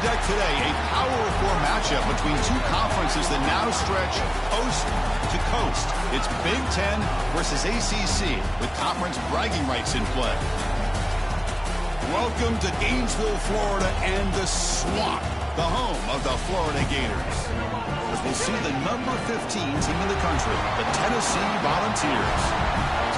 deck today, a Power 4 matchup between two conferences that now stretch coast to coast. It's Big Ten versus ACC with conference bragging rights in play. Welcome to Gainesville, Florida, and the Swamp, the home of the Florida Gators. As we'll see the number 15 team in the country, the Tennessee Volunteers,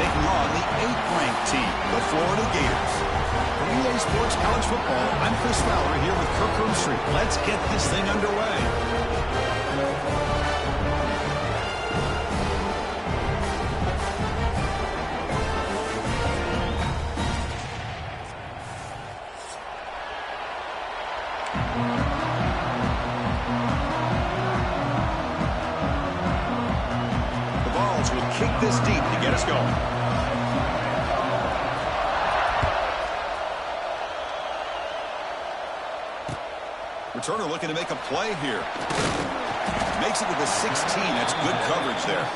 taking on the 8th-ranked team, the Florida Gators. For EA Sports College Football, I'm Chris Fowler here with Kirk Herbstreit. Let's get this thing underway. The Vols will kick this deep to get us going. Returner looking to make a play here. Makes it to the 16. That's good coverage there.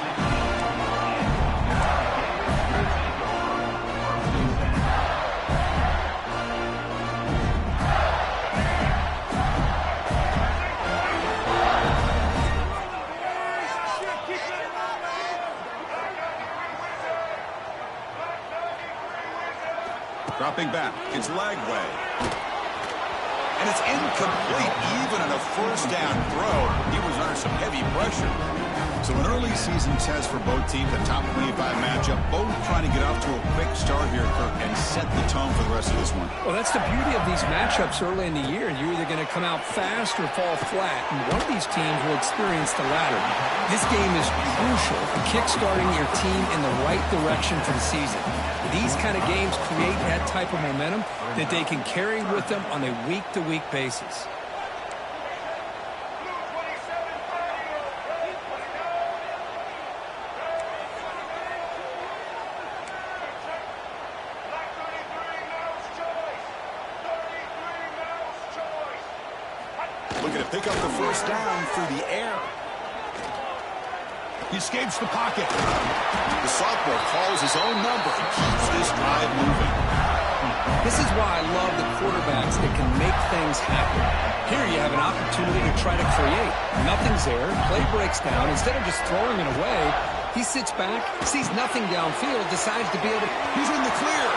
Dropping back. It's Lagway. And it's incomplete, even on a first down throw. He was under some heavy pressure. So an early season test for both teams, a top 25 matchup. Both trying to get off to a quick start here, Kirk, and set the tone for the rest of this one. Well, that's the beauty of these matchups early in the year. You're either going to come out fast or fall flat, and one of these teams will experience the latter. This game is crucial for kickstarting your team in the right direction for the season. These kind of games create that type of momentum that they can carry with them on a week-to-week basis. Looking to pick up the first down through the air. He escapes the pocket. The sophomore calls his own number and keeps this drive moving. This is why I love the quarterbacks that can make things happen. Here you have an opportunity to try to create. Nothing's there. Play breaks down. Instead of just throwing it away, he sits back, sees nothing downfield, decides to be able to... He's in the clear.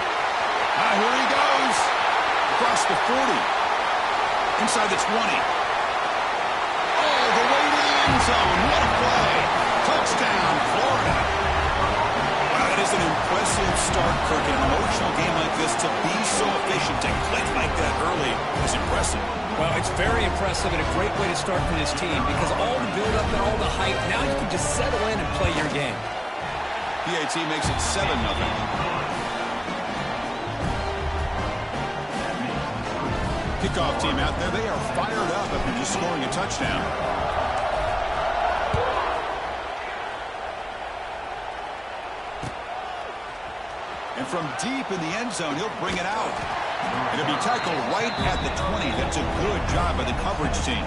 Here he goes. Across the 40. Inside the 20. All the way to the end zone. What a play. Touchdown, Florida. Wow, that is an impressive start, Kirk. In an emotional game like this, to be so efficient, to click like that early is impressive. Well, it's very impressive and a great way to start for this team because all the build-up and all the hype, now you can just settle in and play your game. PAT makes it 7-0. Kickoff team out there, they are fired up after just scoring a touchdown. And from deep in the end zone, he'll bring it out. It'll be tackled right at the 20. That's a good job by the coverage team.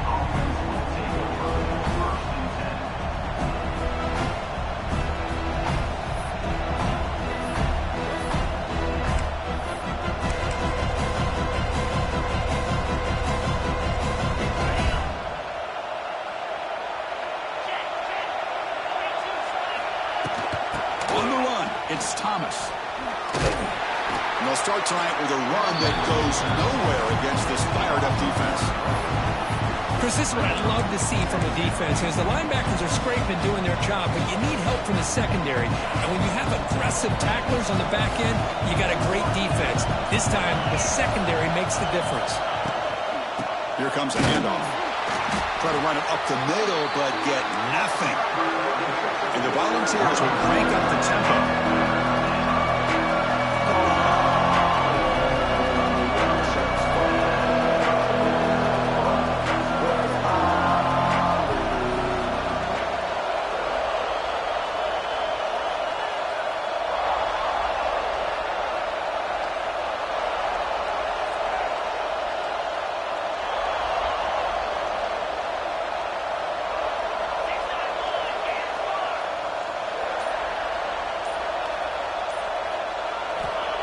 On the run, it's Thomas. And they'll start tonight with a run that goes nowhere against this fired-up defense. Chris, this is what I'd love to see from a defense is the linebackers are scraping doing their job, but you need help from the secondary. And when you have aggressive tacklers on the back end, you got a great defense. This time, the secondary makes the difference. Here comes a handoff. Try to run it up the middle, but get nothing. And the Volunteers will crank up the tempo.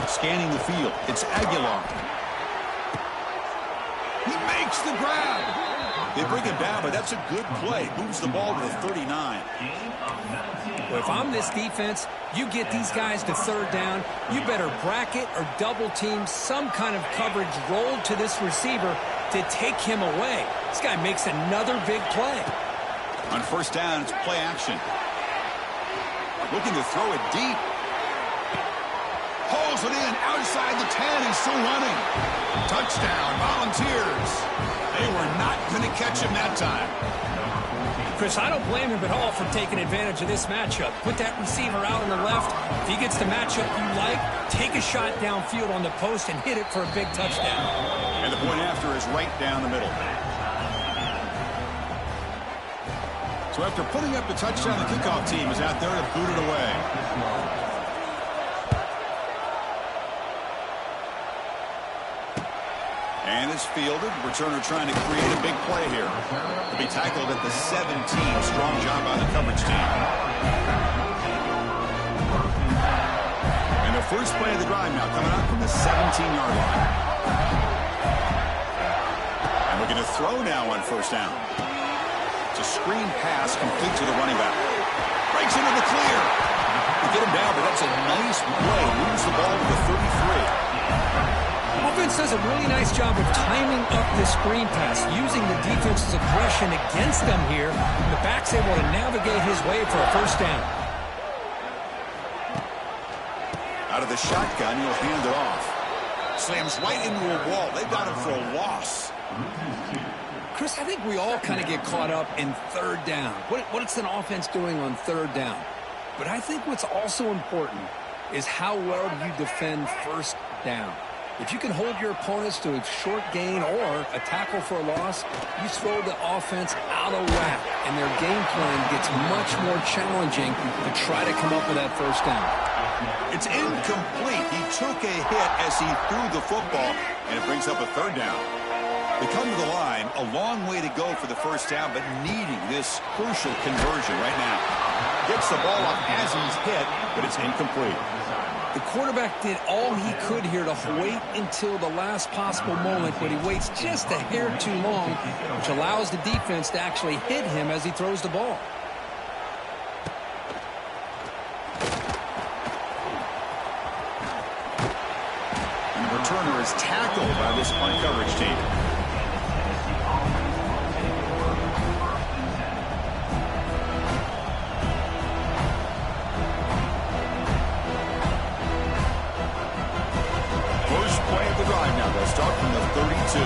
Scanning the field, it's Aguilar. He makes makes the grab. They bring him down, but that's a good play. Moves the ball to the 39. Well, if I'm this defense, you get these guys to third down, you better bracket or double team some kind of coverage rolled to this receiver to take him away. This guy makes another big play. On first down, it's play action. Looking to throw it deep. Hauls it in outside the 10. He's still running. Touchdown, Volunteers. They were not going to catch him that time. Chris, I don't blame him at all for taking advantage of this matchup. Put that receiver out on the left. If he gets the matchup you like, take a shot downfield on the post and hit it for a big touchdown. And the point after is right down the middle. So after putting up the touchdown, the kickoff team is out there to boot it away. And is fielded. Returner trying to create a big play here. To be tackled at the 17. Strong job by the coverage team. And the first play of the drive now coming up from the 17-yard line. And we're going to throw now on first down. It's a screen pass complete to the running back. Breaks into the clear. They get him down, but that's a nice play. Moves the ball to the 33. Offense does a really nice job of timing up this screen pass, using the defense's aggression against them here. The back's able to navigate his way for a first down. Out of the shotgun, he'll hand it off. Slams right into a wall. They got him for a loss. Chris, I think we all kind of get caught up in third down. What's an offense doing on third down? But I think what's also important is how well do you defend first down. If you can hold your opponents to a short gain or a tackle for a loss, you throw the offense out of whack, and their game plan gets much more challenging to try to come up with that first down. It's incomplete. He took a hit as he threw the football, and it brings up a third down. They come to the line, a long way to go for the first down, but needing this crucial conversion right now. Gets the ball off as he's hit, but it's incomplete. The quarterback did all he could here to wait until the last possible moment, but he waits just a hair too long, which allows the defense to actually hit him as he throws the ball. And the returner is tackled by this punt coverage team. Start from the 32.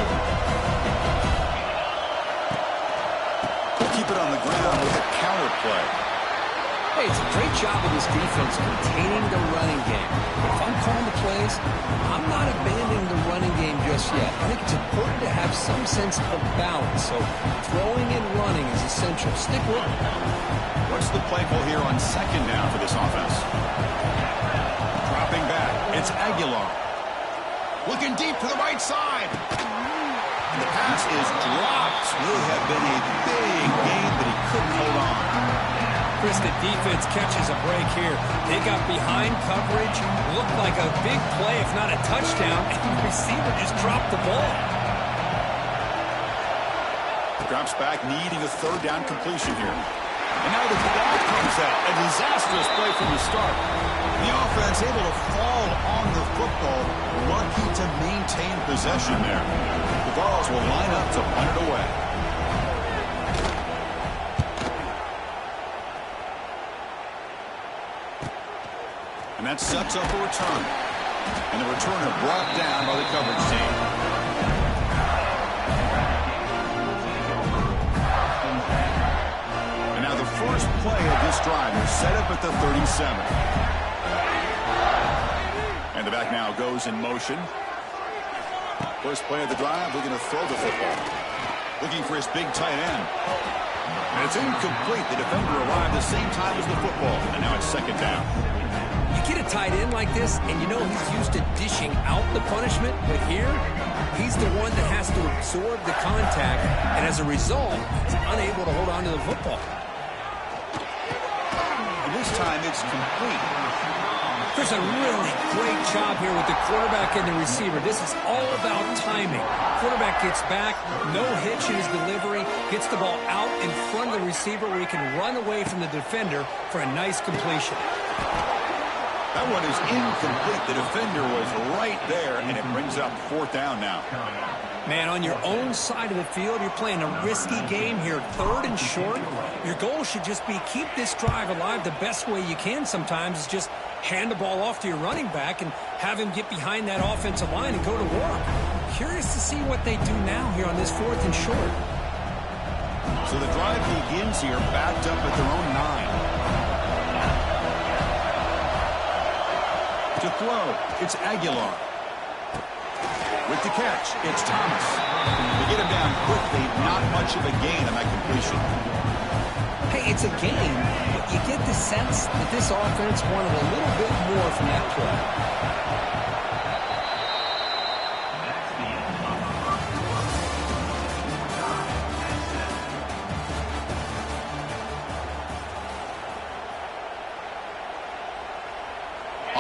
They'll keep it on the ground with a counter play. Hey, it's a great job of this defense containing the running game. But if I'm calling the plays, I'm not abandoning the running game just yet. I think it's important to have some sense of balance. So throwing and running is essential. Stick with it. What's the play call here on second down for this offense? Dropping back. It's Aguilar. Looking deep to the right side. And the pass is dropped. Would have been a big gain, but he couldn't hold on. Chris, the defense catches a break here. They got behind coverage. Looked like a big play, if not a touchdown. And the receiver just dropped the ball. Drops back, needing a third down completion here. And now the ball comes out. A disastrous play from the start. The offense able to fall on the football. Lucky to maintain possession there. The Vols will line up to punt it away. And that sets up a return. And the returner brought down by the coverage team. And now the first play of this drive is set up at the 37. And the back now goes in motion. First play of the drive, looking to throw the football. Looking for his big tight end. And it's incomplete. The defender arrived the same time as the football. And now it's second down. You get a tight end like this, and you know he's used to dishing out the punishment. But here, he's the one that has to absorb the contact. And as a result, he's unable to hold on to the football. And this time it's complete. There's a really great job here with the quarterback and the receiver. This is all about timing. quarterback gets back, no hitch in his delivery, gets the ball out in front of the receiver where he can run away from the defender for a nice completion. That one is incomplete. The defender was right there, and it brings up 4th down now. Man, on your own side of the field, you're playing a risky game here, 3rd and short. Your goal should just be keep this drive alive the best way you can sometimes is just hand the ball off to your running back and have him get behind that offensive line and go to work. Curious to see what they do now here on this 4th and short. So the drive begins here backed up at their own 9. To throw, it's Aguilar. With the catch, it's Thomas. They get him down quickly, not much of a gain on that completion. Hey, it's a game, but you get the sense that this offense wanted a little bit more from that play.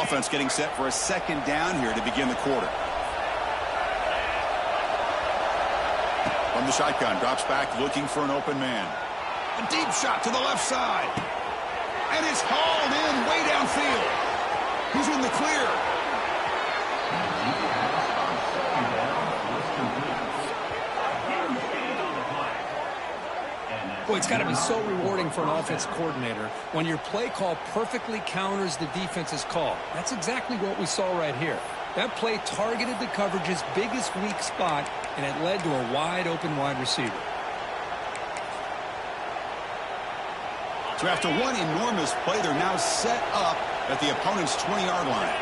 Offense getting set for a 2nd down here to begin the quarter. From the shotgun, drops back looking for an open man. A deep shot to the left side. And it's hauled in way downfield. He's in the clear. Boy, it's got to be so rewarding for an offense coordinator when your play call perfectly counters the defense's call. That's exactly what we saw right here. That play targeted the coverage's biggest weak spot, and it led to a wide-open wide receiver. So after one enormous play, they're now set up at the opponent's 20-yard line.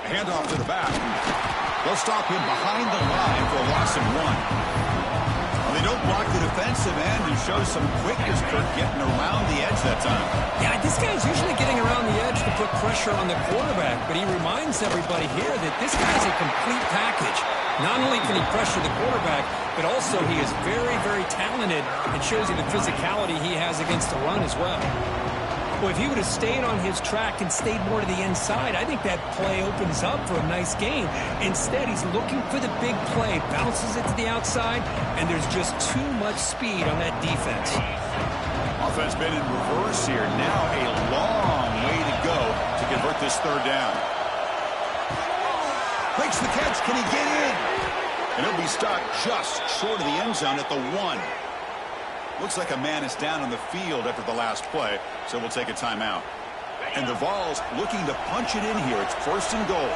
A handoff to the back. They'll stop him behind the line for a loss of 1. They don't block the defensive end and show some quickness, Kirk, getting around the edge that time. Yeah, this guy's usually getting around the edge to put pressure on the quarterback, but he reminds everybody here that this guy's a complete package. Not only can he pressure the quarterback, but also he is very, very talented and shows you the physicality he has against the run as well. Well, if he would have stayed on his track and stayed more to the inside, I think that play opens up for a nice gain. Instead, he's looking for the big play, bounces it to the outside, and there's just too much speed on that defense. Offense been in reverse here. Now a long way to go to convert this 3rd down. Makes the catch. Can he get in? And he'll be stopped just short of the end zone at the 1. Looks like a man is down on the field after the last play, so we'll take a timeout. And the Vols looking to punch it in here. It's 1st and goal.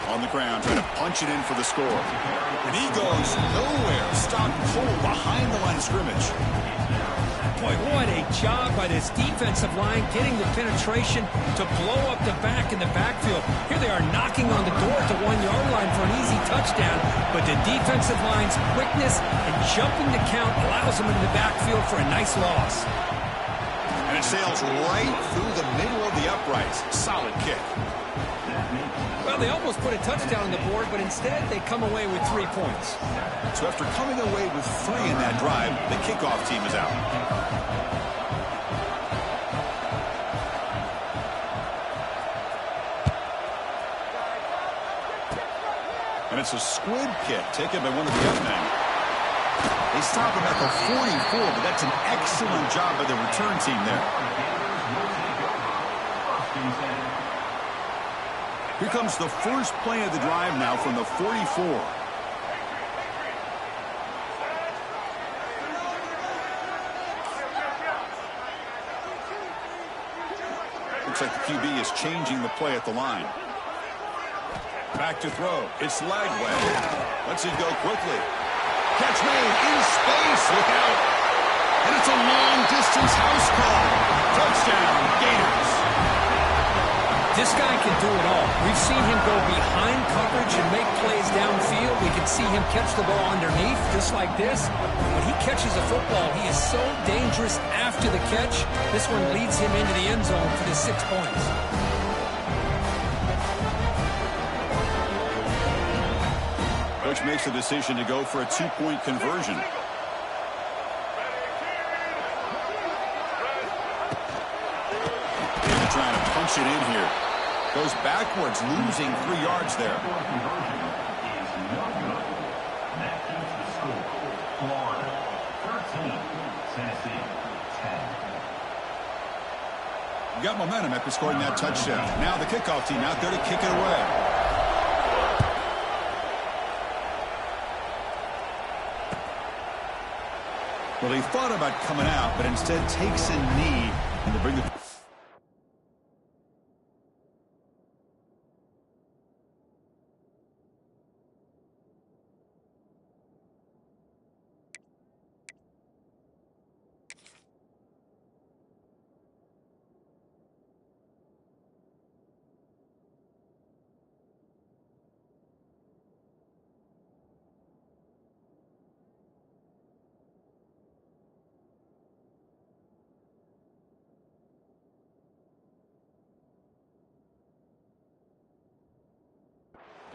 On the ground, trying to punch it in for the score. And he goes nowhere. Stopped cold behind the line of scrimmage. Boy, what a job by this defensive line getting the penetration to blow up the back in the backfield. Here they are knocking on the door at the 1-yard line for an easy touchdown, but the defensive line's quickness and jumping the count allows them into the backfield for a nice loss. And it sails right through the middle of the uprights. Solid kick. Well, they almost put a touchdown on the board, but instead they come away with 3 points. So after coming away with 3 in that drive, the kickoff team is out. And it's a squib kick taken by one of the men. They stop him at the 44, but that's an excellent job by the return team there. Here comes the first play of the drive now from the 44. Looks like the QB is changing the play at the line. Back to throw. It's Lagway. Lets it go quickly. Catch made in space. Look out. And it's a long-distance house call. Touchdown, Gators. This guy can do it all. We've seen him go behind coverage and make plays downfield. We can see him catch the ball underneath, just like this. When he catches a football, he is so dangerous after the catch. This one leads him into the end zone for the 6 points. Coach makes a decision to go for a 2-point conversion. They're trying to punch it in here. Goes backwards, losing 3 yards there. Got momentum after scoring that touchdown. Now the kickoff team out there to kick it away. Well, he thought about coming out, but instead takes a knee and to bring the...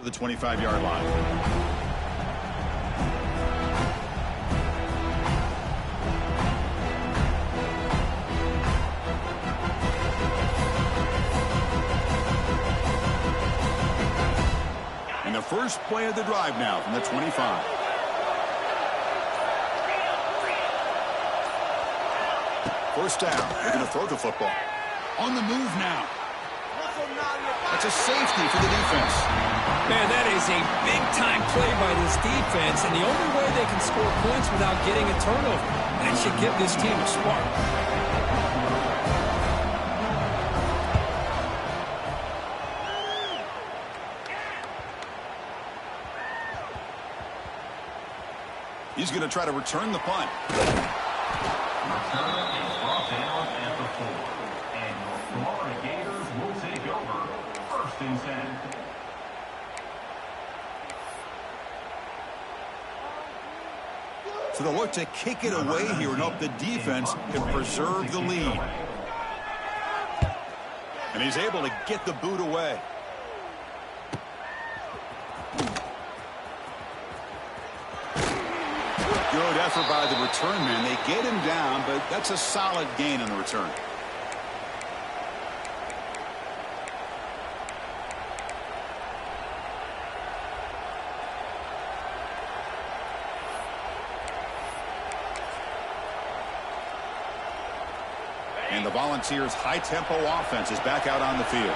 to the 25-yard line. And the first play of the drive now from the 25. First down. They're going to throw the football. On the move now. That's a safety for the defense. Man, that is a big-time play by this defense, and the only way they can score points without getting a turnover. That should give this team a spark. He's going to try to return the punt. So they'll look to kick it away here and hope the defense can preserve the lead. And he's able to get the boot away. Good effort by the return man. They get him down, but that's a solid gain on the return. And the Volunteers' high-tempo offense is back out on the field.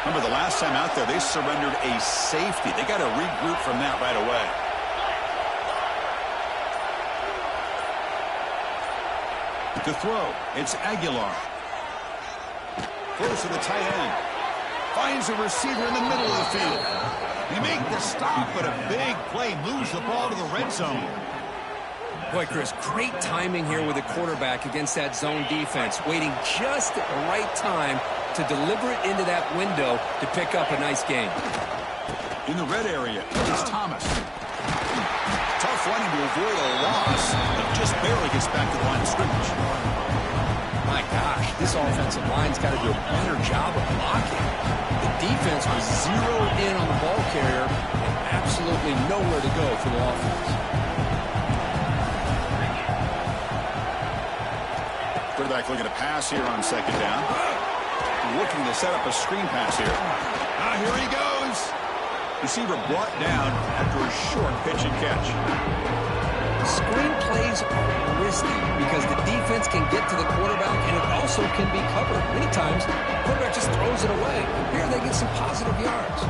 Remember, the last time out there, they surrendered a safety. They got to regroup from that right away. To throw, it's Aguilar. Throws to the tight end. Finds a receiver in the middle of the field. They make the stop, but a big play moves the ball to the red zone. Boy, Chris, great timing here with the quarterback against that zone defense, waiting just at the right time to deliver it into that window to pick up a nice gain. In the red area, it's Thomas. Tough running to avoid a loss, but just barely gets back to the line of scrimmage. My gosh, this offensive line's got to do a better job of blocking. The defense was zeroed in on the ball carrier and absolutely nowhere to go for the offense. Quarterback looking to pass here on second down. Looking to set up a screen pass here. Here he goes. Receiver brought down after a short pitch and catch. Screen plays are risky because the defense can get to the quarterback and it also can be covered. Many times, the quarterback just throws it away. Here they get some positive yards.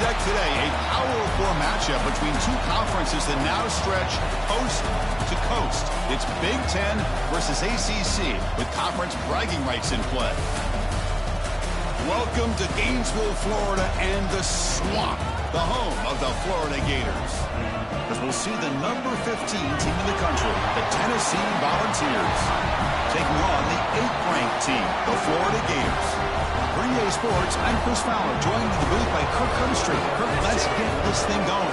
deck today, a Power 4 matchup between two conferences that now stretch coast to coast. It's Big Ten versus ACC with conference bragging rights in play. Welcome to Gainesville, Florida, and the Swamp, the home of the Florida Gators. As we'll see the number 15 team in the country, the Tennessee Volunteers, taking on the 8th-ranked team, the Florida Gators. For EA Sports, I'm Chris Fowler, joined in the booth by Kirk Cunstreet. Kirk, let's get this thing going.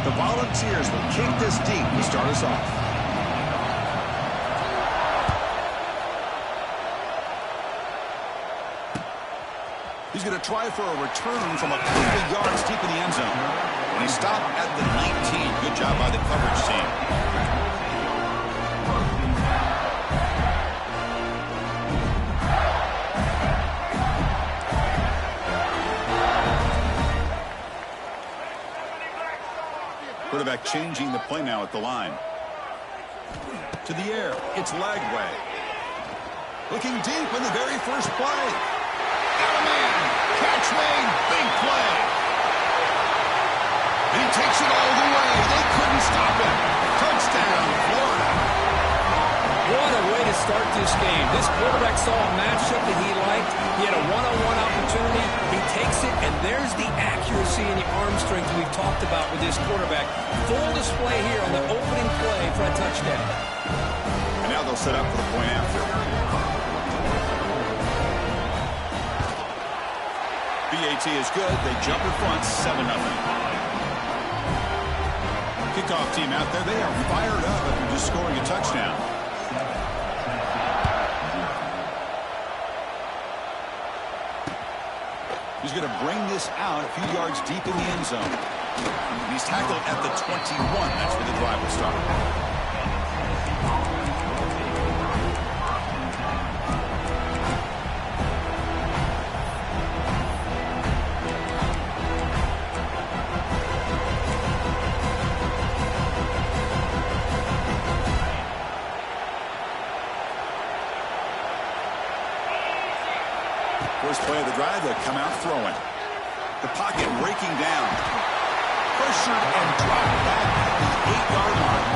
The Volunteers will kick this deep to start us off. He's going to try for a return from a couple of yards deep in the end zone. And he stopped at the 19. Good job by the coverage team. Quarterback changing the play now at the line. To the air. It's Lagway. Looking deep in the very first play. Got a man. Catch made. Big play. And he takes it all the way. They couldn't stop him. Touchdown, Florida. What a way to start this game. This quarterback saw a matchup that he liked. He had a one-on-one opportunity. He takes it, and there's the accuracy and the arm strength we've talked about with this quarterback. Full display here on the opening play for a touchdown. And now they'll set up for the point after. BAT is good. They jump in front, 7-0. Kickoff team out there. They are fired up after just scoring a touchdown. He's going to bring this out a few yards deep in the end zone. He's tackled at the 21. That's where the drive will start. First play of the drive, they'll come out throwing. The pocket breaking down. Pressured and dropped back at the 8-yard line.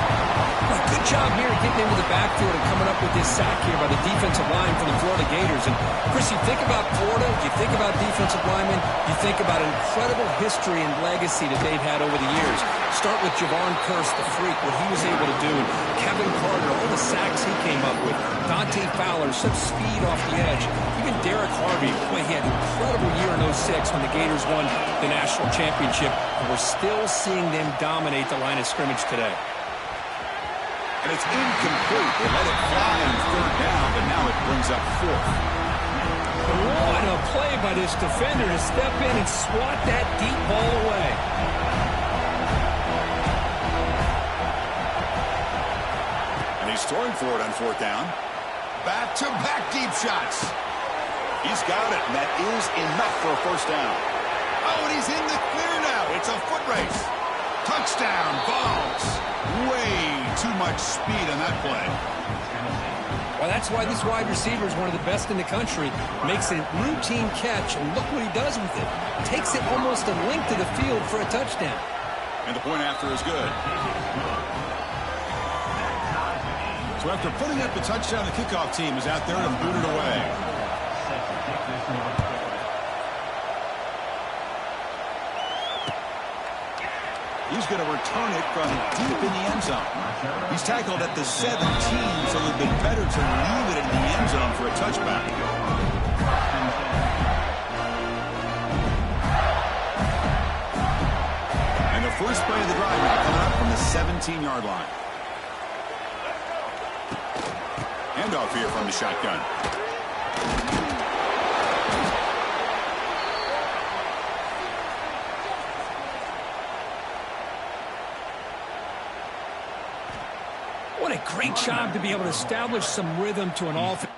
Well, good job here getting into the backfield and coming up with this sack here by the defensive line for the Florida Gators. And, Chris, you think about Florida, you think about defensive linemen, you think about an incredible history and legacy that they've had over the years. Start with Javon Kearse, the freak, what he was able to do. And Kevin Carter, all the sacks he came up with. Dante Fowler, such speed off the edge. Even Derek Harvey, boy, he had an incredible year in 06 when the Gators won the national championship. And we're still seeing them dominate the line of scrimmage today. And it's incomplete. They let it fly on 3rd down, but now it brings up 4th. What a play by this defender to step in and swat that deep ball away. And he's throwing for it on 4th down. Back-to-back deep shots. He's got it, and that is enough for a first down. Oh, and he's in the clear now. It's a foot race. Touchdown, Vols. Way too much speed on that play. Well, that's why this wide receiver is one of the best in the country. Makes a routine catch, and look what he does with it. Takes it almost a length of the field for a touchdown. And the point after is good. So after putting up the touchdown, the kickoff team is out there to boot it away. He's going to return it from deep in the end zone. He's tackled at the 17, so it would have been better to leave it in the end zone for a touchback. And the first play of the drive now coming up from the 17-yard line. Handoff here from the shotgun. What a great job to be able to establish some rhythm to an offense.